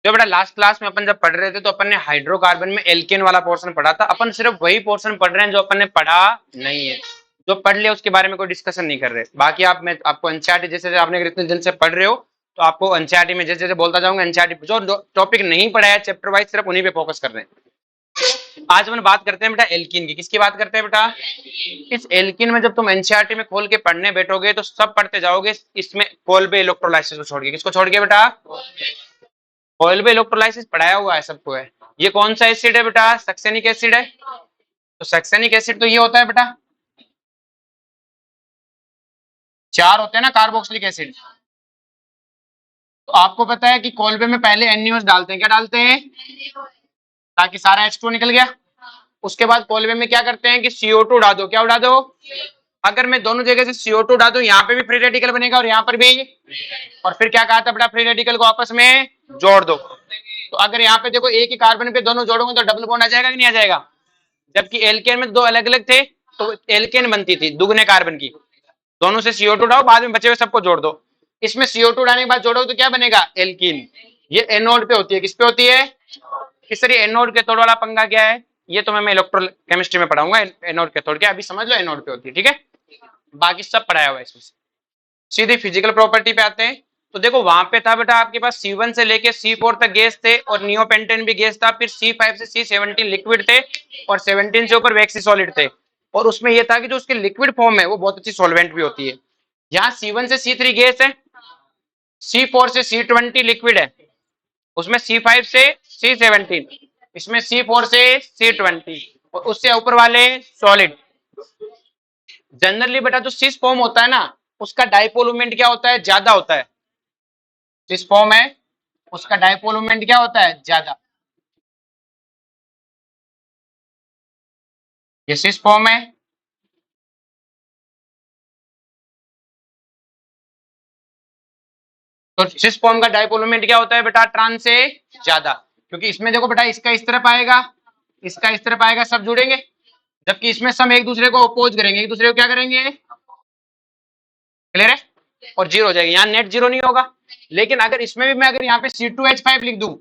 जो बेटा last class में अपन जब पढ़ रहे थे तो अपन ने हाइड्रोकार्बन में एल्केन वाला पोर्शन पढ़ा था। अपन सिर्फ वही पोर्शन पढ़ रहे हैं जो अपन ने पढ़ा नहीं है। जो पढ़ लिया उसके बारे में कोई डिस्कशन नहीं कर रहे। बाकी आप, मैं आपको एनसीईआरटी जैसे आपने इतने दिन से पढ़ रहे हो तो आपको एनसीईआरटी में जैसे जैसे बोलता जाऊंगा, एनसीईआरटी जो टॉपिक नहीं पढ़ा है चैप्टर वाइज सिर्फ उन्हीं पे फोकस कर रहे हैं। आज अपन बात करते हैं बेटा एल्कीन की। किसकी बात करते हैं बेटा? इस एल्कीन में जब तुम एनसीईआरटी में खोल के पढ़ने बैठोगे तो सब पढ़ते जाओगे, इसमें कोल्बे इलेक्ट्रोलाइसिस को छोड़ के। किसको छोड़ के बेटा? कोल्बे इलेक्ट्रोलाइसिस पढ़ाया हुआ है सबको है। ये कौन सा एसिड है बेटा? सक्सेनिक एसिड है। तो सक्सेनिक एसिड तो ये होता है बेटा, 4 होते हैं ना कार्बोक्सिलिक एसिड। तो आपको पता है कि कोल्बे में पहले NaOH डालते हैं। क्या डालते हैं? ताकि सारा H2 निकल गया। उसके बाद कोल्बे में क्या करते हैं कि CO2 उड़ा दो। क्या उड़ा दो? अगर मैं दोनों जगह से CO2 उड़ा दूं, यहाँ पे भी फ्री रेडिकल बनेगा और यहाँ पर भी। और फिर क्या कहा था बेटा? फ्री रेडिकल को आपस में जोड़ दो। तो अगर यहाँ पे देखो एक ही कार्बन पे दोनों जोड़ोगे तो डबल बॉन्ड आ जाएगा कि नहीं आ जाएगा? जबकि एल्केन में दो अलग अलग थे तो एल्केन बनती थी दुगने कार्बन की। दोनों से CO2 उठाओ, बाद में बचे हुए सबको जोड़ दो। इसमें CO2 उड़ाने के बाद जोड़ो तो क्या बनेगा? एल्कीन। ये एनोड पे होती है। किस पे होती है? इस तरह एनोड कैथोड वाला पंगा क्या है ये तो मैं इलेक्ट्रो केमिस्ट्री में पढ़ाऊंगा। एनोड कैथोड क्या अभी समझ लो, एनोड पे होती है। ठीक है, बाकी सब पढ़ाया हुआ है इसमें। सीधे फिजिकल प्रॉपर्टी पे आते हैं। तो देखो वहां पे था बेटा आपके पास C1 से लेके C4 तक गैस थे और नियोपेंटेन भी गैस था। फिर C5 से C17 लिक्विड थे और 17 से ऊपर वैक्सी सॉलिड थे। और उसमें यह था कि जो उसके लिक्विड फॉर्म है वो बहुत अच्छी सॉल्वेंट भी होती है। यहाँ C1 से C3 गैस है, C4 से C20 लिक्विड है, उसमें C5 से C17, इसमें C4 से C20 और उससे ऊपर वाले सॉलिड। जनरली बेटा जो सिस फॉर्म होता है ना उसका डाइपोल मोमेंट क्या होता है? ज्यादा होता है। सिस फॉर्म है उसका डाइपोल मोमेंट क्या होता है? ज्यादा। ये सिस फॉर्म है, तो सिस फॉर्म का डाइपोल मोमेंट क्या होता है बेटा? ट्रांस से ज्यादा। क्योंकि इसमें देखो बेटा इसका इस तरफ आएगा, इसका इस तरफ आएगा, सब जुड़ेंगे। जबकि इसमें सब एक दूसरे को अपोज करेंगे, एक दूसरे को क्या करेंगे? क्लियर है? और जीरो हो जाएगी। यहाँ नेट जीरो नहीं होगा। लेकिन अगर इसमें भी मैं अगर यहाँ पे C2H5 लिख दूं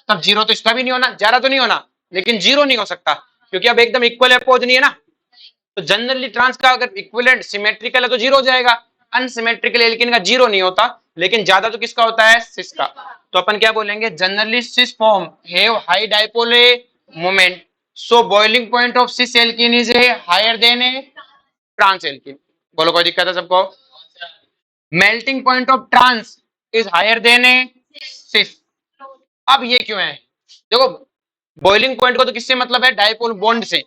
तब जीरो तो इसका भी नहीं होना, ज्यादा तो नहीं होना, लेकिन जीरो नहीं हो सकता क्योंकि अब एकदम इक्वल अपोज नहीं है ना। तो जनरली ट्रांस का अगर इक्विवेलेंट सिमेट्रिकल है तो जीरो हो जाएगा। अनसिमेट्रिकल एल्कीन का जीरो नहीं होता, लेकिन ज्यादा तो किसका होता है? सिस का। तो अपन क्या बोलेंगे? Generally cis form have high dipole moment, so boiling point of cis alkene is higher than a trans alkene. बोलो कोई दिक्कत है सबको? Melting point of trans is higher than a cis. अब ये क्यों है? देखो बॉइलिंग पॉइंट को तो किससे मतलब है? डाइपोल बॉन्ड से।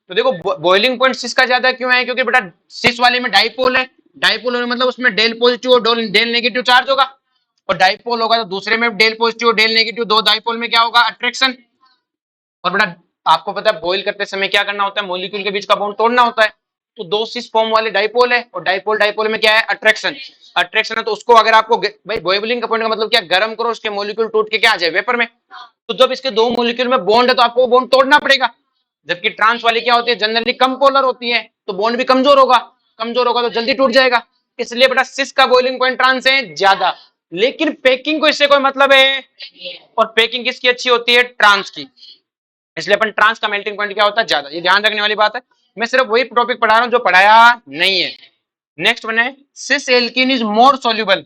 तो देखो बॉइलिंग पॉइंट सिस का ज्यादा क्यों है? क्योंकि बेटा सिस वाले में डाइपोल है। डाइपोल होने मतलब उसमें डेल पॉजिटिव और डेल नेगेटिव चार्ज होगा। और डाइपोल होगा तो दूसरे में डेल पॉजिटिव और डेल नेगेटिव, दो डाइपोल में क्या होगा? अट्रैक्शन। और बेटा आपको पता है बॉइल करते समय क्या करना होता है? मॉलिक्यूल के बीच का बॉन्ड तोड़ना होता है। तो दो सिस फॉर्म वाले डाइपोल है और डाइपोल डाइपोल में क्या है? अट्रैक्शन। अट्रैक्शन है तो उसको अगर आपको भाई बॉइलिंग का पॉइंट का मतलब क्या? गर्म करो, उसके मॉलिक्यूल टूट के क्या आ जाए? वेपर में। तो जब इसके दो मॉलिक्यूल में बॉन्ड है तो आपको बॉन्ड तोड़ना पड़ेगा। जबकि ट्रांस वाली क्या होती है? जनरली कम पोलर होती है तो बॉन्ड भी कमजोर होगा। कमजोर होगा तो जल्दी टूट जाएगा। इसलिए बेटा सिस का बॉइलिंग पॉइंट ट्रांस है ज्यादा। लेकिन पैकिंग को इससे कोई मतलब है? और पैकिंग किसकी अच्छी होती है? ट्रांस की। इसलिए अपन ट्रांस का मेल्टिंग पॉइंट क्या होता है? ज्यादा। ये ध्यान रखने वाली बात है। मैं सिर्फ वही टॉपिक पढ़ा रहा हूं जो पढ़ाया नहीं है। नेक्स्ट वन है सिस alkene is more soluble.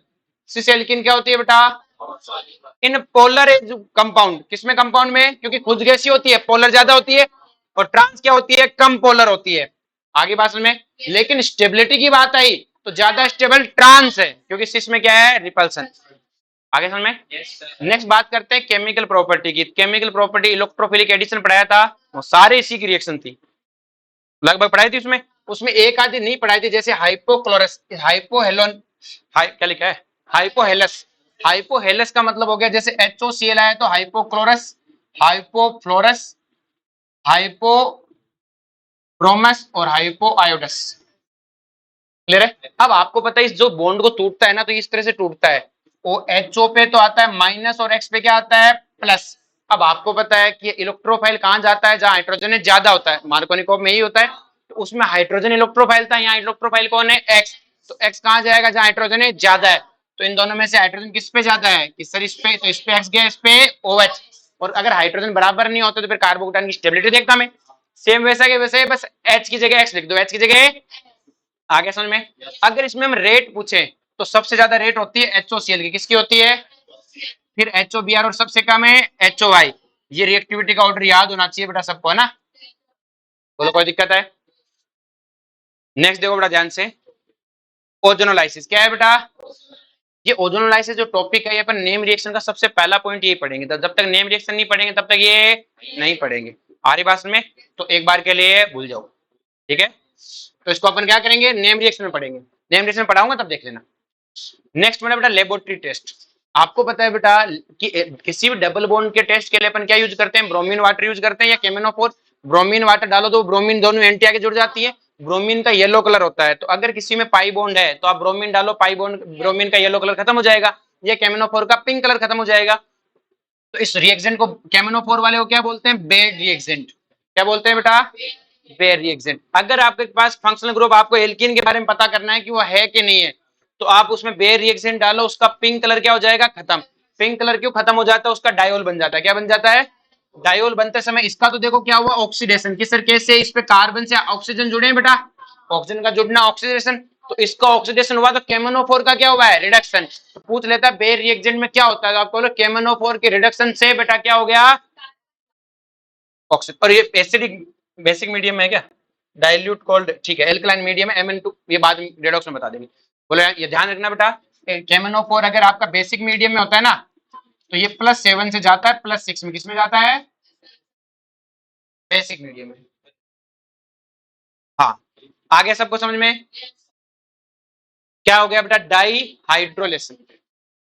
Cis alkene क्या होती है बेटा? In polar compound. किसमें? कंपाउंड में, क्योंकि खुद गैसी होती है, पोलर ज्यादा होती है। और ट्रांस क्या होती है? कम पोलर होती है। आगे बात में। लेकिन स्टेबिलिटी की बात आई तो ज्यादा स्टेबल ट्रांस है क्योंकि सिस में क्या है? रिपल्सन। आगे समझ में। नेक्स्ट बात करते हैं केमिकल प्रॉपर्टी की। केमिकल प्रॉपर्टी इलेक्ट्रोफिलिक एडिशन पढ़ाया था, वो सारे इसी की रिएक्शन थी, लगभग पढ़ाई थी उसमें। उसमें एक आधी नहीं पढ़ाई थी, जैसे हाइपोक्लोरस, हाइपोहेलोन, क्या लिखा है? हाइपोहेलस। हाइपोहेलस का मतलब हो गया जैसे HOCl आया तो हाइपोक्लोरस, हाइपोफ्लोरस, हाइपोब्रोमस और हाइपोआयोडस। क्लियर है? अब आपको पता है इस जो बॉन्ड को टूटता है ना तो इस तरह से टूटता है। ओ HO पे तो आता है माइनस और X पे क्या आता है? प्लस। अब आपको पता है कि इलेक्ट्रोफाइल कहां जाता है? जहां हाइड्रोजन ज्यादा होता है। मार्कोनिकोव में ही होता है। तो उसमें हाइड्रोजन इलेक्ट्रोफाइल था, यहाँ इलेक्ट्रोफाइल कौन है? X। तो X कहां जाएगा? जहां हाइड्रोजन ज्यादा है। तो इन दोनों में से हाइड्रोजन किस पे ज्यादा है कि सर इस पे, तो इस पे एक्स गया, इस पे OH। और अगर हाइड्रोजन बराबर नहीं होते तो फिर कार्बोकेटाइन की स्टेबिलिटी देखता मैं। सेम वैसा के वैसे, बस H की जगह X लिख दो, H की जगह। आगे समझ में। अगर इसमें हम रेट पूछे तो सबसे ज्यादा रेट होती है HOCl की, किसकी होती है? फिर HOBr, और सबसे कम है HOI। ये रिएक्टिविटी का ऑर्डर याद होना चाहिए बेटा सबको, है ना? बोलो कोई दिक्कत है? नेक्स्ट देखो बेटा ध्यान से, ओजोनोलाइसिस क्या है बेटा? ये ओजोनोलाइसिस जो टॉपिक है, ये अपन नेम रिएक्शन का सबसे पहला पॉइंट यही पढ़ेंगे। तो जब तक नेम रिएक्शन नहीं पढ़ेंगे तब तक ये नहीं पढ़ेंगे। आ रही बात में? तो एक बार के लिए भूल जाओ, ठीक है? तो इसको अपन क्या करेंगे, नेम रिएक्शन में पढ़ेंगे। नेम रिएक्शन में पढ़ाऊंगा तब देख लेना। नेक्स्ट में बेटा लेबोरेटरी टेस्ट। आपको पता है बेटा कि किसी भी डबल बॉन्ड के टेस्ट के लिए अपन क्या यूज करते हैं? ब्रोमीन वाटर यूज करते हैं या केमिनोफोर। ब्रोमीन वाटर डालो तो ब्रोमीन दोनों एंटी आके जुड़ जाती है। ब्रोमीन का येलो कलर होता है, तो अगर किसी में पाई बॉन्ड है तो आप ब्रोमीन डालो, पाई बॉन्ड ब्रोमीन का येलो कलर खत्म हो जाएगा, ये केमिनोफोर का पिंक कलर खत्म हो जाएगा। तो इस रिएक्शन को केमिनोफोर वाले को क्या बोलते हैं? बेयर रिएक्सेंट। क्या बोलते हैं बेटा? बेयर रिएक्सेंट। अगर आपके पास फंक्शनल ग्रुप, आपको एल्कीन के बारे में पता करना है कि वो है कि नहीं है, तो आप उसमें बेयर रिएक्सेंट डालो, उसका पिंक कलर क्या हो जाएगा? खत्म। पिंक कलर क्यों खत्म हो जाता है? उसका डायोल बन जाता है। क्या बन जाता है? डायोल बनते समय इसका तो देखो क्या हुआ, ऑक्सीडेशन। किस तरीके से? इस पे कार्बन से ऑक्सीजन जुड़े हैं बेटा, ऑक्सीजन का जुड़ना ऑक्सीडेशन। तो इसका ऑक्सीडेशन हुआ तो केमिनोफोर का क्या हुआ है? रिडक्शन। तो पूछ लेता है बेयर रिएक्सेंट में क्या होता है, तो आपको बोलो केमिनोफोर के रिडक्शन से बेटा क्या हो गया? ऑक्सीजन। और ये एसिडिक बेसिक मीडियम में है क्या? डाइल्यूट कोल्ड, ठीक है। एल्कलाइन मीडियम है Mn2, ये बाद में रेडॉक्स में बता देंगे। बोले ये ध्यान रखना बेटा, केमिनोफोर अगर आपका बेसिक मीडियम में होता है ना, तो ये +7 से जाता है +6 में। किसमें जाता है? बेसिक मीडियम में। हाँ, आगे सबको समझ में? क्या हो गया बेटा? डाई हाइड्रोलेशन।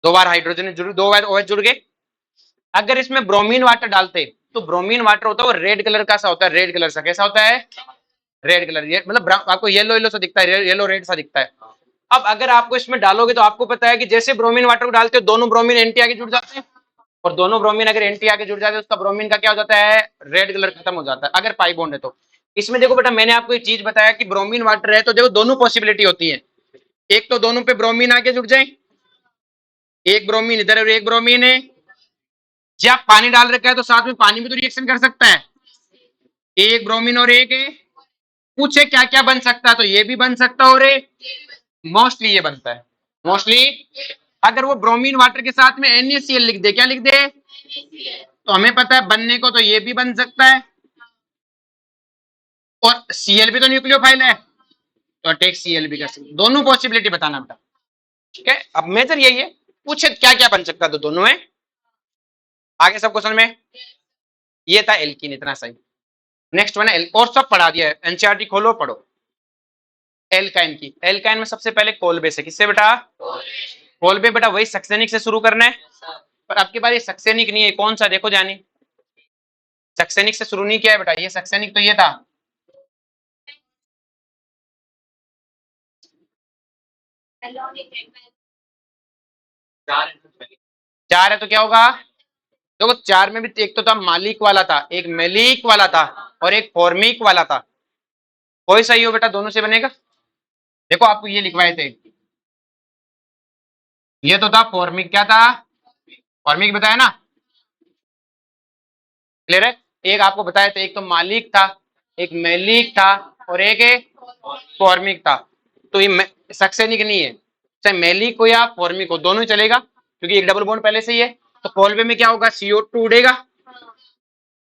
दो बार हाइड्रोजन जुड़, दो बार OH जुड़ गए। अगर इसमें ब्रोमीन वाटर डालते तो ब्रोमीन वाटर होता है वो रेड कलर का सा होता है। रेड कलर सा कैसा होता है? Red colour. ये मतलब आपको येलो येलो सा दिखता है, येलो रेड सा दिखता है। अब अगर आपको इसमें डालोगे तो आपको पता है कि जैसे ब्रोमीन वाटर को डालते हो, दोनों ब्रोमीन एंटी आके जुड़ जाते हैं, और दोनों ब्रोमीन अगर एंटी आके जुड़ जाते हैं, उसका ब्रोमीन का क्या हो जाता है? रेड कलर खत्म हो जाता है, अगर पाई बॉन्ड है तो। इसमें देखो बेटा, मैंने आपको एक चीज बताया कि ब्रोमीन वाटर है तो देखो दोनों पॉसिबिलिटी होती है। एक तो दोनों पे ब्रोमीन आके जुड़ जाए, एक ब्रोमीन इधर और एक ब्रोमीन है। जब पानी डाल रखा है तो साथ में पानी भी तो रिएक्शन कर सकता है। एक ब्रोमीन और एक है, पूछे क्या क्या बन सकता है, तो ये भी बन सकता है, और मोस्टली ये बनता है। मोस्टली अगर वो ब्रोमीन वाटर के साथ में NaCl लिख दे, क्या लिख दे, तो हमें पता है बनने को तो ये भी बन सकता है, और Cl भी तो न्यूक्लियोफाइल है, तो टेक Cl भी कर सकते। दोनों पॉसिबिलिटी बताना बेटा, ठीक है? अब मेजर यही है, पूछे क्या क्या बन सकता है तो दोनों है। आगे सब क्वेश्चन में ये था एल्कीन, इतना सही। नेक्स्ट वन है, और सब पढ़ा दिया है, एनसीईआरटी खोलो पढ़ो। एल्काइन की, एल्काइन में सबसे पहले कोलबे से। किससे बेटा? कोलबे बेटा वही सक्सेनिक से शुरू करना है, पर आपके पास ये सक्सेनिक नहीं है। कौन सा देखो जानी, सक्सेनिक से शुरू नहीं किया है बेटा, ये सक्सेनिक तो ये था। चार है तो क्या होगा? देखो चार में भी एक तो था मालिक वाला था, एक मेलिक वाला था, और एक फॉर्मिक वाला था। कोई सही हो बेटा, दोनों से बनेगा। देखो आपको ये लिखवाए थे, ये तो था फॉर्मिक। क्या था? फॉर्मिक बताया ना, क्लियर है? एक आपको बताया था, एक तो मालिक था, एक मेलिक था, और एक फॉर्मिक था। तो ये सक्सेनिक नहीं है, चाहे मेलिक हो या फॉर्मिक हो, दोनों ही चलेगा, क्योंकि एक डबल बॉन्ड पहले से ही है। तो कोलबे में क्या होगा? CO2 उड़ेगा।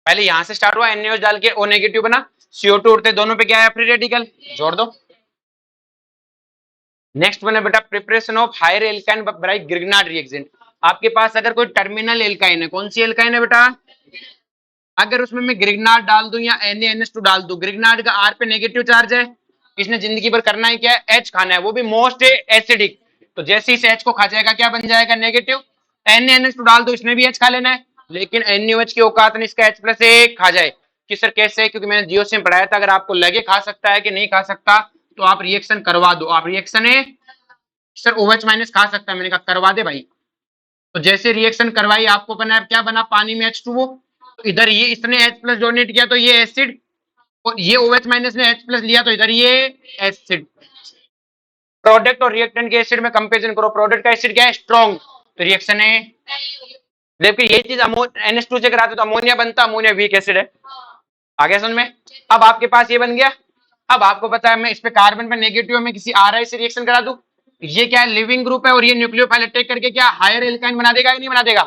पहले यहां से स्टार्ट हुआ, NaOH डाल के O नेगेटिव बना, CO2 उड़ते, दोनों पे क्या है? फ्री रेडिकल, जोड़ दो। नेक्स्ट वन है बेटा preparation of higher alkyne by Grignard reaction. आपके पास अगर कोई टर्मिनल एल्काइन है, कौन सी एल्काइन है बेटा? अगर उसमें मैं ग्रिग्नार्ड डाल दूं या NaNH2 डाल दूं, ग्रिग्नार्ड का R पे नेगेटिव चार्ज है, इसने जिंदगी भर करना है क्या है? H खाना है, वो भी मोस्ट एसिडिक। तो जैसे इस H को खा जाएगा क्या बन जाएगा? नेगेटिव। NaNH2 डाल दो, इसमें भी H खा लेना है, लेकिन NaOH की औकात नहीं इसका H+1 खा जाए। कि सर कैसे? क्योंकि मैंने जीओसी में पढ़ाया था, अगर आपको लगे खा सकता है कि नहीं खा सकता, तो आप रिएक्शन करवा दो। आप रिएक्शन है सर OH- खा सकता है, मैंने कहा करवा दे भाई। तो जैसे रिएक्शन करवाई, आपको बना क्या बना? पानी में H2O। तो इधर ये इसने H+ डोनेट किया तो ये एसिड, और ये OH- ने H+ लिया तो इधर ये एसिड। प्रोडक्ट और रिएक्टेंट के एसिड में कंपेरिजन करो, प्रोडक्ट का एसिड क्या है, स्ट्रॉन्ग, तो रिएक्शन है, जबकि ये चीज NH2 से कराते तो अमोनिया बनता, अमोनिया वीक एसिड है। आगे समझ में। अब आपके पास ये बन गया। अब आपको पता है मैं इस पे कार्बन पे नेगेटिव में किसी RI से रिएक्शन करा दूं, ये क्या है, लिविंग ग्रुप है और ये न्यूक्लियोफाइल अटैक करके क्या हायर एल्काइन बना देगा या नहीं बना देगा,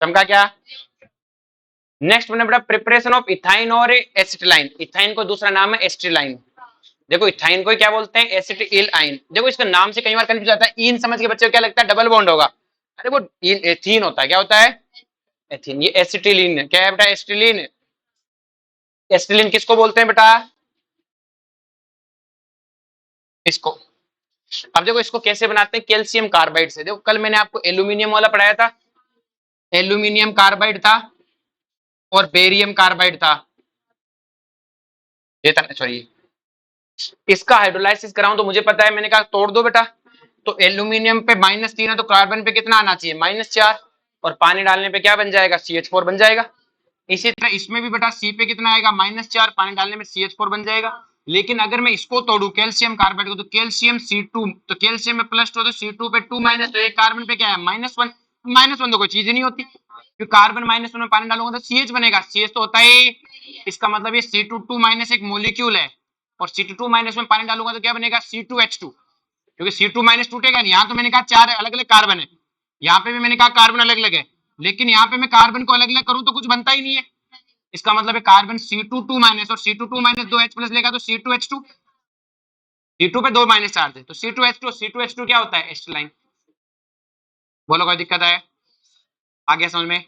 समझा क्या। नेक्स्ट बना बेटा प्रिपरेशन ऑफ इथाइन और एसिटिलाइन, इथाइन को दूसरा नाम है एसिटिलाइन। देखो इथाइन को क्या बोलते हैं, एसिटिल आइन। देखो इसका नाम से कई बार कंफ्यूज जाता है, इन समझ के बच्चे को क्या लगता है डबल बॉन्ड होगा, अरे वो एथीन होता है, क्या होता है एथीन, ये एसिटिलीन है, क्या है बेटा एसिटिलीन। एसिटिलीन किसको बोलते हैं बेटा, इसको। अब देखो इसको कैसे बनाते हैं, कैल्शियम कार्बाइड से। देखो कल मैंने आपको एल्यूमिनियम वाला पढ़ाया था, एल्यूमिनियम कार्बाइड था और बेरियम कार्बाइड था, ये था सॉरी, इसका हाइड्रोलाइसिस कराऊं तो मुझे पता है, मैंने कहा तोड़ दो बेटा, तो एल्यूमिनियम पे -3 है तो कार्बन पे कितना आना चाहिए, -4, और पानी डालने पे क्या बन जाएगा, CH4 बन जाएगा। इसी तरह इसमें भी बेटा C पे कितना आएगा, -4, पानी डालने में CH4 बन जाएगा। लेकिन अगर मैं इसको तोड़ू कैल्शियम कार्बाइड को, तो कैल्शियम C2, तो कैल्शियम में +2 तो C2 पे 2 तो एक कार्बन पे क्या है -1, -1 तो कोई चीज ही नहीं होती, क्योंकि कार्बन -1 में पानी डालूंगा तो CH बनेगा, CH तो होता है, इसका मतलब ये C2 एक मोलिक्यूल है, और C2 में पानी डालूंगा तो क्या बनेगा, C2H2, क्योंकि C2 टूटेगा नहीं। यहाँ तो मैंने कहा 4 अलग अलग कार्बन है, यहाँ पे भी मैंने कहा कार्बन अलग अलग है, लेकिन यहाँ पे मैं कार्बन को अलग अलग करूं तो कुछ बनता ही नहीं है। इसका मतलब है कार्बन C2 और C2 दो H प्लस लेगा तो C2H2, C2 पे 2 माइनस चार्ज है तो C2H2, C2H2 क्या होता है एस्टिलाइन। बोलो कोई दिक्कत है, आगे समझ में।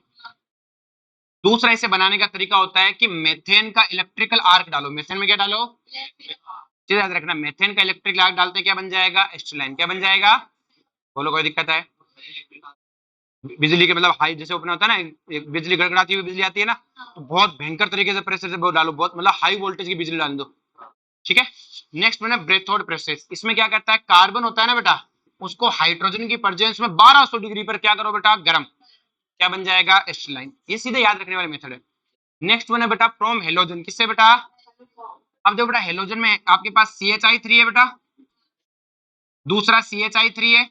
दूसरा इसे बनाने का तरीका होता है कि मेथेन का इलेक्ट्रिकल आर्क डालो, मेथेन में क्या डालो, चीज याद रखना, मेथेन का इलेक्ट्रिकल आर्क डालते क्या बन जाएगा, एस्टिलाइन, क्या बन जाएगा, बोलो कोई दिक्कत है। बिजली के मतलब हाई जैसे ओपन होता है ना, एक बिजली गड़गड़ाती हुई बिजली आती है ना, तो बहुत भयंकर तरीके से प्रेशर से डालो, बहुत मतलब हाई वोल्टेज की बिजली डाल दो, ठीक है। नेक्स्ट मैंने ब्रेथोड प्रोसेस, इसमें क्या करता है, कार्बन होता है ना बेटा, उसको हाइड्रोजन की प्रेजेंस में 1200 डिग्री पर क्या करो बेटा, गर्म, क्या बन जाएगा, एस्टिलाइन। ये सीधे याद रखने वाले मेथड है। नेक्स्ट वन है बेटा फ्रॉम हेलोजन, किससे बेटा, अब देखो बेटा हेलोजन में आपके पास CHI3 है बेटा, दूसरा CHI3 है,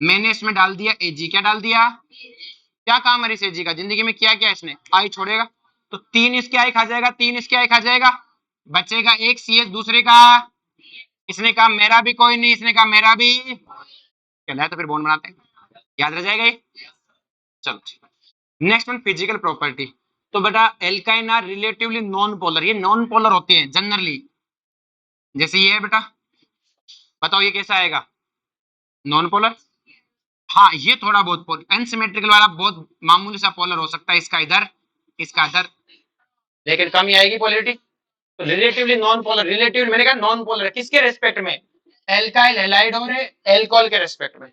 मैंने इसमें डाल दिया Ag, क्या डाल दिया, क्या काम है इस Ag का, जिंदगी में किया क्या इसने, आई छोड़ेगा, तो 3 इसके आई खा जाएगा, 3 इसके आई खा जाएगा, बचेगा एक CH, दूसरे का, इसने कहा मेरा भी कोई नहीं, इसने कहा मेरा भी, चला है तो फिर बॉन्ड बनाते हैं, याद रह जाएगा ये। चलो नेक्स्ट वन फिजिकल प्रॉपर्टी, तो बेटा alkyne are relatively non polar, ये नॉन पोलर होते हैं जनरली, जैसे ये है बेटा, बताओ ये कैसा आएगा, नॉन पोलर। हाँ ये थोड़ा बहुत पोलर, अनसिमेट्रिकल वाला बहुत मामूली सा पोलर हो सकता है, इसका इधर इसका इधर, लेकिन कम ही आएगी पोलरिटी। तो रिलेटिवली नॉन पोलर, रिलेटिव मैंने कहा नॉन पोलर, किसके रेस्पेक्ट में, एल्काइल हैलाइड और एल्कोहल के रेस्पेक्ट में,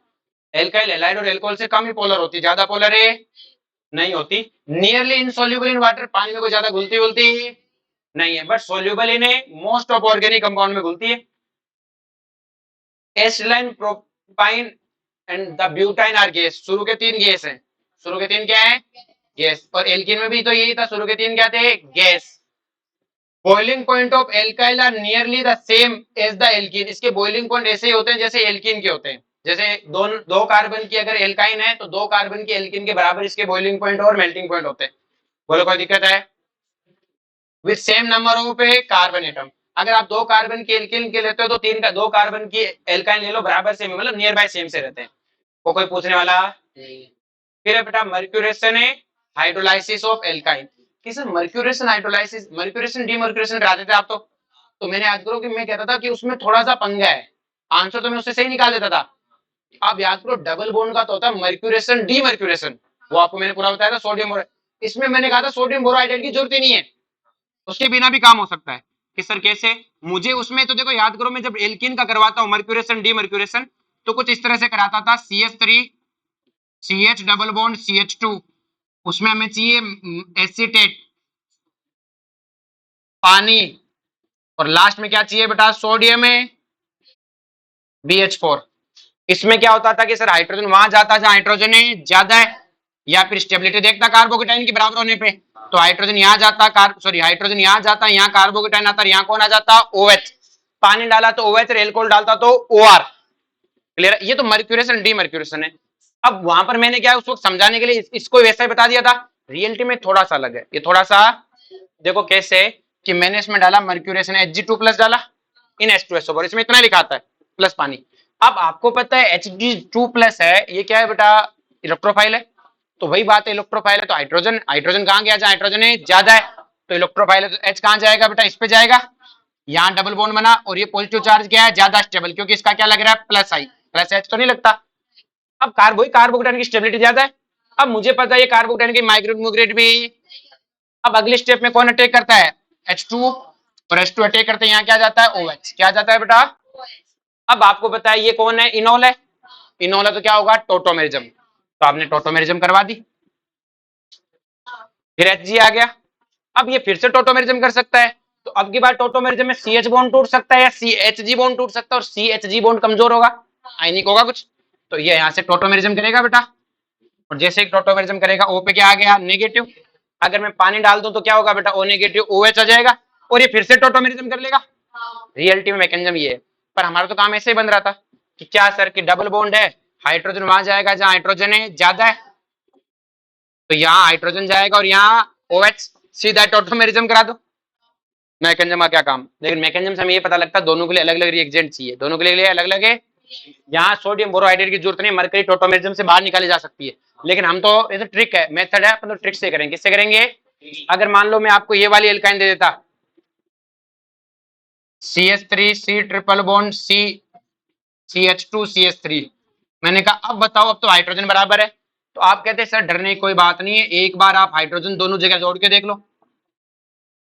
एल्काइल हैलाइड और एल्कोहल से कम ही पोलर होती है, ज्यादा पोलर है नहीं होती। नियरली इनसॉल्युबल इन वाटर, पानी में कोई ज्यादा घुलती घुलती नहीं है, but soluble in most of organic compound में घुलती है। Acetylene, propyne and the butyne are gas, शुरू के 3 गैस हैं, शुरू के 3 क्या है, गैस, और एल्कीन में भी तो यही था, शुरू के 3 क्या थे, gas. Boiling point of alkyl are nearly the same as the alkene, इसके बॉइलिंग पॉइंट ऐसे ही होते हैं जैसे एल्कीन के होते हैं, जैसे दो कार्बन की अगर एल्काइन है तो 2 कार्बन की एल्कीन के बराबर इसके बॉइलिंग पॉइंट और मेल्टिंग पॉइंट होते हैं। बोलो कोई दिक्कत है, with same number of carbon atom, अगर आप 2 कार्बन की एल्कीन के लेते हो तो 2 कार्बन की एल्काइन ले लो, बराबर सेम, मतलब नियर बाय सेम से रहते हैं, वो कोई पूछने वाला नहीं। फिर है बेटा मर्क्यूरेशन है हाइड्रोलाइसिस ऑफ एल्काइन, कि sir mercuration hydrolysis, mercuration demercuration कराते थे आप तो मैंने याद करो कि मैं कहता था कि उसमें थोड़ा सा पंगा है, आंसर तो मैं उससे सही निकाल देता था। आप याद करो डबल बॉन्ड का तो होता है मर्क्यूरेशन डीमर्क्यूरेशन, वो आपको मैंने पूरा बताया था, सोडियम बोरो, इसमें मैंने कहा था सोडियम बोरोहाइड्रेट की जरूरत ही नहीं है, उसके बिना भी काम हो सकता है, कि सर कैसे, मुझे उसमें तो देखो याद करो, मैं जब एल्कीन का करवाता हूँ मर्क्यूरेशन डीमर्क्यूरेशन, तो कुछ इस तरह से कराता था, CH3 CH double bond CH2, उसमें हमें चाहिए एसीटेट पानी, और लास्ट में क्या चाहिए बेटा, सोडियम है BH4। इसमें क्या होता था कि सर हाइड्रोजन वहां जाता जहां हाइड्रोजन ज्यादा है, या फिर स्टेबिलिटी देखता कार्बोकेटाइन के बराबर होने पे, तो हाइड्रोजन यहाँ जाता, हाइड्रोजन यहाँ जाता, यहाँ कार्बोकेटाइन आता, यहाँ कौन आ जाता, OH, पानी डाला तो OH और एल्कोहल डालता तो OR। क्लियर है? ये तो मर्क्यूरेशन डीमर्क्यूरेशन है। अब वहां पर मैंने क्या उस वक्त समझाने के लिए इसको वैसा ही बता दिया था। रियलिटी में थोड़ा सा अलग है, ये थोड़ा सा देखो कैसे कि मैंने इसमें डाला मर्क्यूरेशन Hg2+ डाला इन H2SO4, इसमें इतना लिखा आता है प्लस पानी। अब आपको पता है Hg2+ है, ये क्या है बेटा, इलेक्ट्रोफाइल है। तो वही बात है, इलेक्ट्रोफाइल है तो हाइड्रोजन, हाइड्रोजन कहां गया, जहां हाइड्रोजन है ज्यादा है तो इलेक्ट्रोफाइल है, तो H कहां जाएगा बेटा, इस पे जाएगा। यहाँ डबल बॉन्ड बना और ये पॉजिटिव चार्ज क्या है, ज्यादा स्टेबल, क्योंकि इसका क्या लग रहा है प्लस आई, प्लस H तो नहीं लगता। अब कार्बोकेटाइन की स्टेबिलिटी ज्यादा है। अब मुझे पता है ये कार्बोकेटाइन की माइग्रेट भी। अब अगले स्टेप में कौन अटैक करता है, H2, और H2 अटैक करते हैं यहाँ क्या जाता है OH, क्या जाता है बेटा। अब आपको पता है ये कौन है, इनोल है। इनोल है तो क्या होगा, टोटोमेरिज्म, तो आपने टोटोमेरिज्म करवा दी। फिर Hg आ गया, अब ये फिर से टोटोमेरिज्म कर सकता है, तो अब की बार टोटोमेरिज्म में CH बॉन्ड टूट सकता है या CHG बॉन्ड टूट सकता है, और CHG बॉन्ड कमजोर होगा, आयनिक होगा कुछ, तो ये यहाँ से टोटोमेरिज्म करेगा बेटा। और जैसे ही टोटोमेरिज्म करेगा O पे क्या आ गया, नेगेटिव। अगर मैं पानी डाल दूं तो क्या होगा बेटा, O नेगेटिव OH आ जाएगा, और ये फिर से टोटोमेरिज्म कर लेगा। रियलिटी में मैकेनिज्म ये है, पर हमारा तो काम ऐसे ही बन रहा था कि क्या सर कि डबल बॉन्ड है, हाइड्रोजन वहां जाएगा जहां हाइड्रोजन है ज्यादा है, तो यहाँ हाइड्रोजन जाएगा और यहाँ OH, सीधा टोटोमेरिज्म करा दो। मैकेनिज्म का क्या काम, लेकिन मैकेनिज्म से हमें ये पता लगता है दोनों के लिए अलग अलग रिएक्जेंट चाहिए, दोनों के लिए अलग अलग है। यहाँ सोडियम बोरोहाइड्रेट की जरूरत नहीं, मरकरी टोटोमेरिज्म से बाहर निकाली जा सकती है, लेकिन हम तो ये तो ट्रिक है, मेथड है, अपन तो ट्रिक से करेंगे। किससे करेंगे, अगर मान लो मैं आपको ये वाली एल्काइन दे देता CH3C triple bond C CH2CH3, मैंने कहा अब बताओ, अब तो हाइड्रोजन बराबर है, तो आप कहते हैं सर डरने की कोई बात नहीं है, एक बार आप हाइड्रोजन दोनों जगह जोड़ के देख लो,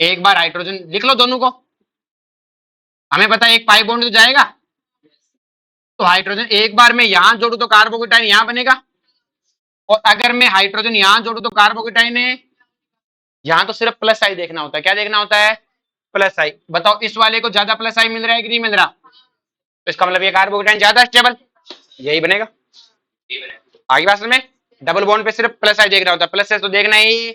एक बार हाइड्रोजन लिख लो दोनों को, हमें पता है एक पाई बॉन्ड तो जाएगा, तो हाइड्रोजन एक बार में यहां जोड़ू तो कार्बोकेटाइन यहां बनेगा, और अगर मैं हाइड्रोजन यहां जोड़ू तो कार्बोकेटाइन है यहां, तो सिर्फ प्लस आई देखना होता है, क्या देखना होता है, प्लस आई। बताओ इस वाले को ज्यादा प्लस आई मिल रहा है कि नहीं मिल रहा, तो इसका मतलब ये कार्बोकेटाइन ज्यादा स्टेबल, यही बनेगा। आगे बात में डबल बॉन्ड पे सिर्फ प्लस आई देखना होता है, प्लस है तो देखना ही,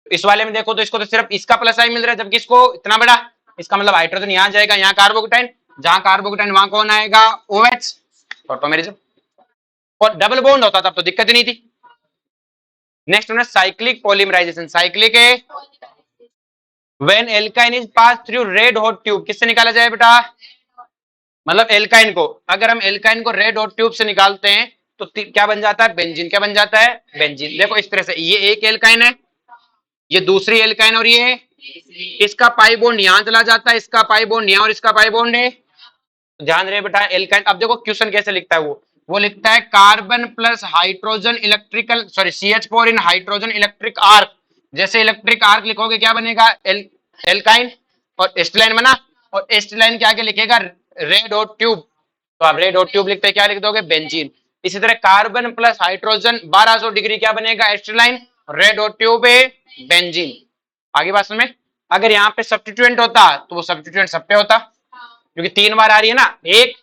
इस वाले में देखो तो इसको तो सिर्फ इसका प्लस आई मिल रहा है, जबकि इसको इतना बड़ा, इसका मतलब हाइड्रोजन यहाँ जाएगा, यहाँ कार्बोकेटाइन, जहां कार्बोकेटाइन वहां कौन आएगा, OH, टोटोमेरिज्म। और डबल बॉन्ड होता तब तो दिक्कत ही नहीं थी। नेक्स्ट है साइक्लिक पॉलीमराइजेशन, साइक्लिक है when alkyne is pass through red hot tube, किससे निकाला जाए बेटा, मतलब एल्काइन को, अगर हम एल्काइन को रेड हॉट ट्यूब से निकालते हैं तो क्या बन जाता है, बेंजीन, क्या बन जाता है, बेंजीन। देखो इस तरह से, ये एक एल्काइन है, ये दूसरी एल्काइन, और ये इसका पाई बॉन्ड यहां चला जाता है, इसका पाई बॉन्ड यहां, और इसका पाई बॉन्ड है, ध्यान रहे बेटा एल्काइन। अब देखो क्वेश्चन कैसे लिखता है वो लिखता है carbon plus hydrogen electrical, sorry CH4 इन हाइड्रोजन इलेक्ट्रिक आर्क, जैसे इलेक्ट्रिक आर्क लिखोगे क्या बनेगा, एल्काइन, और एस्टिलाइन बना, और एस्टिलाइन के आगे लिखेगा रेड हॉट ट्यूब, तो आप रेड हॉट ट्यूब लिखते क्या लिख दोगे, बेंजीन। इसी तरह कार्बन प्लस हाइड्रोजन 1200 डिग्री क्या बनेगा, एस्टिलाइन, रेड हॉट ट्यूब है बेंजीन। आगे बात में, अगर यहाँ पे सब्स्टिट्यूएंट होता तो वो सब्स्टिट्यूएंट सब पे होता, क्योंकि 3 बार आ रही है ना, 1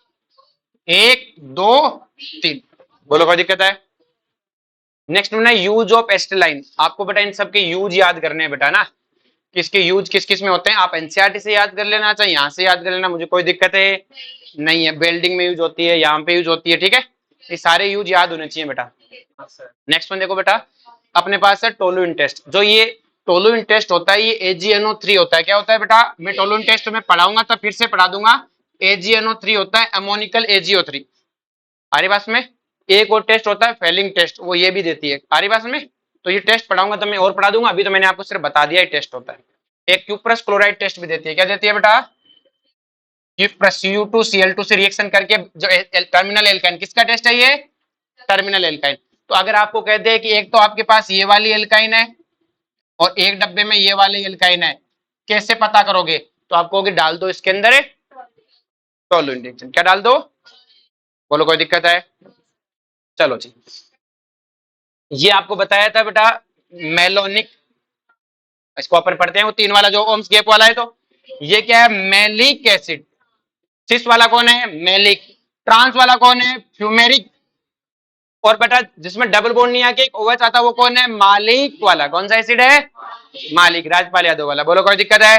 1 2 3, बोलो कोई दिक्कत है। नेक्स्ट है यूज ऑफ एस्टिलाइन, आपको बेटा इन सबके यूज याद करने हैं बेटा ना, किसके यूज किस किस में होते हैं, आप एनसीईआरटी से याद कर लेना, चाहे यहाँ से याद कर लेना, मुझे कोई दिक्कत है नहीं है। बेल्डिंग में यूज होती है, यहाँ पे यूज होती है, ठीक है, ये सारे यूज याद होने चाहिए बेटा। नेक्स्ट में देखो बेटा, अपने पास है टोलुइन टेस्ट, जो ये टोलुइन टेस्ट होता है ये AgNO3 होता है, क्या होता है बेटा, मैं टोलुइन टेस्ट में पढ़ाऊंगा तब फिर से पढ़ा दूंगा, AgNO3 होता है अमोनिकल AgO3। आरी बात में, एक और टेस्ट होता है फेलिंग टेस्ट, वो ये भी देती है, आरी बात में, तो ये टेस्ट पढ़ाऊंगा तो मैं और पढ़ा दूंगा, अभी तो मैंने आपको सिर्फ बता दिया ये टेस्ट होता है। एक क्यूप्रस क्लोराइड टेस्ट भी देती है, क्या देती है बेटा, क्यूप्रस Cu2Cl2 से रिएक्शन करके जो टर्मिनल एल्काइन, किसका टेस्ट है ये, टर्मिनल एल्काइन। तो अगर आपको कहते हैं कि एक तो आपके पास ये वाली एल्काइन है और एक डब्बे में ये वाली एल्काइन है, कैसे पता करोगे, तो आप कहोगे डाल दो इसके अंदर टोलुइन रिएक्शन, क्या डाल दो, बोलो कोई दिक्कत है, चलो जी। ये आपको बताया था बेटा मेलोनिक, इसको अपन पढ़ते हैं वो 3 वाला जो ओम्स गैप वाला है, तो ये क्या है, मैलिक एसिड, सिस वाला कौन है, मैलिक, ट्रांस वाला कौन है, फ्यूमेरिक, और बेटा जिसमें डबल बॉन्ड नहीं आके एक OH आता वो कौन है, मालिक वाला, कौन सा एसिड है, मालिक, राजपाल यादव वाला, बोलो कोई दिक्कत है,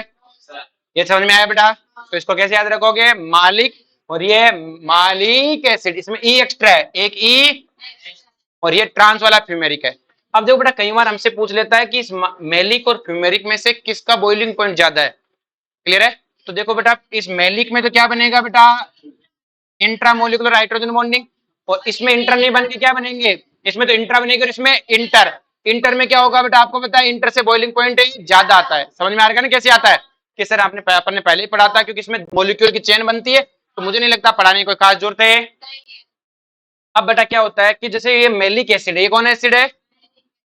ये समझ में आया बेटा। तो इसको कैसे याद रखोगे, मालिक, और ये मालिक एसिड, इसमें ई एक्स्ट्रा है, एक ई, और ये ट्रांस वाला फ्यूमेरिक है। अब देखो बेटा कई बार हमसे पूछ लेता है कि इस मेलिक और फ्यूमेरिक में से किसका बॉइलिंग पॉइंट ज्यादा है। क्लियर है? तो देखो बेटा इस मेलिक में तो क्या बनेगा बेटा, इंट्रामोलिकुलर हाइड्रोजन बॉन्डिंग, और इसमें इंटर नहीं बनेंगे, क्या बनेंगे, इसमें तो इंट्रा बनेगी और इसमें इंटर। इंटर में क्या होगा बेटा, आपको पता है इंटर से बॉइलिंग पॉइंट ज्यादा आता है। समझ में आ रहा है ना कैसे आता है, कि सर आपने अपन ने पहले ही पढ़ा था, क्योंकि इसमें मॉलिक्यूल की चेन बनती है, तो मुझे नहीं लगता पढ़ाने की कोई खास जरूरत है। अब बेटा क्या होता है कि जैसे ये मेलिक एसिड है, ये कौन एसिड है,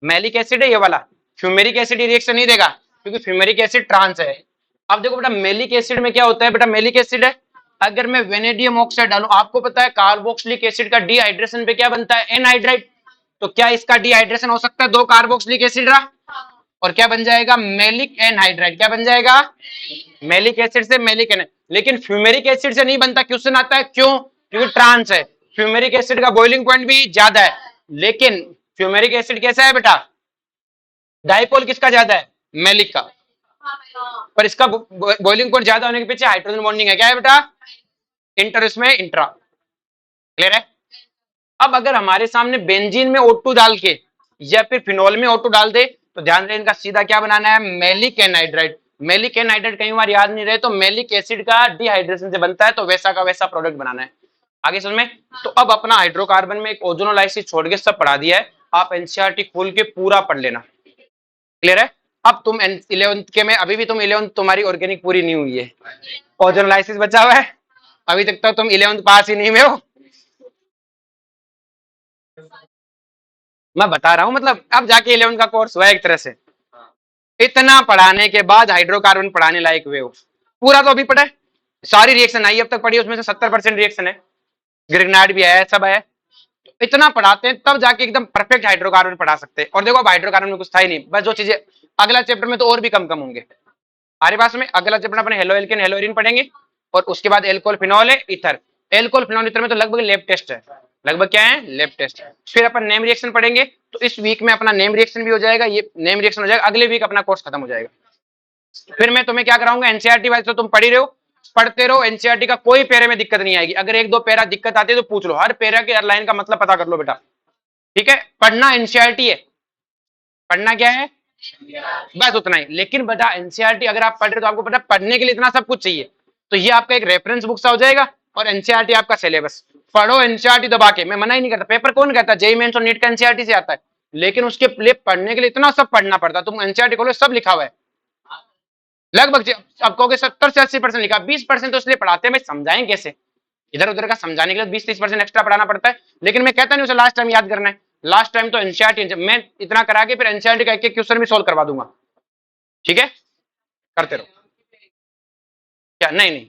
मेलिक एसिड है ये वाला। फ्यूमेरिक एसिड रिएक्शन नहीं देगा क्योंकि फ्यूमेरिक एसिड ट्रांस है। अब देखो बेटा मेलिक एसिड में क्या होता है, बेटा मेलिक एसिड है, अगर मैं वेनेडियम ऑक्साइड डालूं, आपको पता है कार्बोक्सिलिक एसिड का डिहाइड्रेशन पे क्या बनता है, एनहाइड्राइड। तो क्या इसका डिहाइड्रेशन हो सकता है, दो कार्बोक्सिलिक एसिड रहा, और क्या बन जाएगा, मेलिक एनहाइड्राइड। क्या बन जाएगा, मेलिक एसिड से मेलिक एन। लेकिन फ्यूमेरिक एसिड से नहीं बनता, क्वेश्चन आता है क्यों, क्योंकि ट्रांस है। फ्यूमेरिक एसिड का बॉइलिंग पॉइंट भी ज्यादा है, लेकिन फ्यूमेरिक एसिड कैसा है बेटा, डाइपोल किसका ज्यादा है, मेलिक का, पर इसका बॉइलिंग पॉइंट ज्यादा होने के पीछे हाइड्रोजन बॉन्डिंग है, क्या है बेटा, इंटर, इसमें इंट्रा। क्लियर है? अब अगर हमारे सामने बेंजीन में O2 डाल के या फिर फिनोल में O2 डाल दे, तो ध्यान रहे इनका सीधा क्या बनाना है, मेलिक एनहाइड्राइड। मेलिक एनहाइड्राइड कई बार याद नहीं रहे तो मेलिक एसिड का डिहाइड्रेशन से बनता है, तो वैसा का वैसा प्रोडक्ट बनाना है। आगे समझ में? तो अब अपना हाइड्रोकार्बन में एक ओजोनोलाइसिस छोड़ के सब पढ़ा दिया है, आप एनसीईआरटी खोल के पूरा पढ़ लेना। क्लियर है? अब तुम 11th के में, अभी भी तुम 11th, तुम्हारी ऑर्गेनिक पूरी नहीं हुई है, ओजोनोलाइसिस बचा हुआ है, अभी तक तो तुम 11th पास ही नहीं में हो। मैं बता रहा हूं, मतलब अब जाके 11th का कोर्स हुआ एक तरह से। इतना पढ़ाने के बाद हाइड्रोकार्बन पढ़ाने लायक हुए हो, पूरा तो अभी पढ़ा है, सारी रिएक्शन आई अब तक पढ़ी, उसमें से 70% रिएक्शन है, ग्रिग्नाइड भी है, सब है। इतना पढ़ाते हैं तब जाके एकदम परफेक्ट हाइड्रोकार्बन पढ़ा सकते हैं। और देखो अब हाइड्रोकार्बन में कुछ था ही नहीं, बस जो चीजें अगला चैप्टर में तो और भी कम कम होंगे हमारे पास में। अगला चैप्टर अपने हेलो एल्केन हेलोइरिन पढ़ेंगे, और उसके बाद एल्कोहल फिनॉल है, ईथर। एल्कोहल फिनॉल ईथर में तो लगभग लैब टेस्ट है, लगभग क्या है, लैब टेस्ट है। फिर अपन नेम रिएक्शन पढ़ेंगे, तो इस वीक में अपना नेम रिएक्शन भी हो जाएगा, ये नेम रिएक्शन हो जाएगा, अगले वीक अपना कोर्स खत्म हो जाएगा। फिर मैं तुम्हें क्या कराऊंगा, एनसीईआरटी वाइज तो तुम पढ़ ही रहे हो, पढ़ते रहो, एनसीईआरटी का कोई पैरे में दिक्कत नहीं आएगी। अगर एक दो पैरा दिक्कत आती है तो पूछ लो, हर पैरा के लाइन का मतलब पता कर लो बेटा। ठीक है? पढ़ना एनसीईआरटी है, पढ़ना क्या है, बस उतना ही। लेकिन बेटा एनसीईआरटी अगर आप पढ़ रहे हो तो आपको पता पढ़ने के लिए इतना सब कुछ चाहिए, तो ये आपका एक रेफरेंस बुक सा हो जाएगा, और एनसीईआरटी आपका सिलेबस। पढ़ो एनसीईआरटी दबा के, मैं मना ही नहीं करता, पेपर कौन कहता है, जेईई मेंस और नीट का एनसीईआरटी से आता है, लेकिन उसके लिए पढ़ने के लिए इतना सब पढ़ना पड़ता। तुम एनसीईआरटी खोलो, सब लिखा हुआ है लगभग। अब कहोगे 70 से 80% लिखा, 20% तो इसलिए पढ़ाते हैं भाई, समझाएं कैसे, इधर उधर का समझाने के लिए 20-30% एक्स्ट्रा पढ़ाना पड़ता है। लेकिन मैं कहता नहीं उसे लास्ट टाइम याद करना है, लास्ट टाइम तो एनसीईआरटी, मैं इतना करा के फिर एनसीईआरटी का एक एक क्वेश्चन भी सोल्व करवा दूंगा। ठीक है? करते रहो। क्या, नहीं नहीं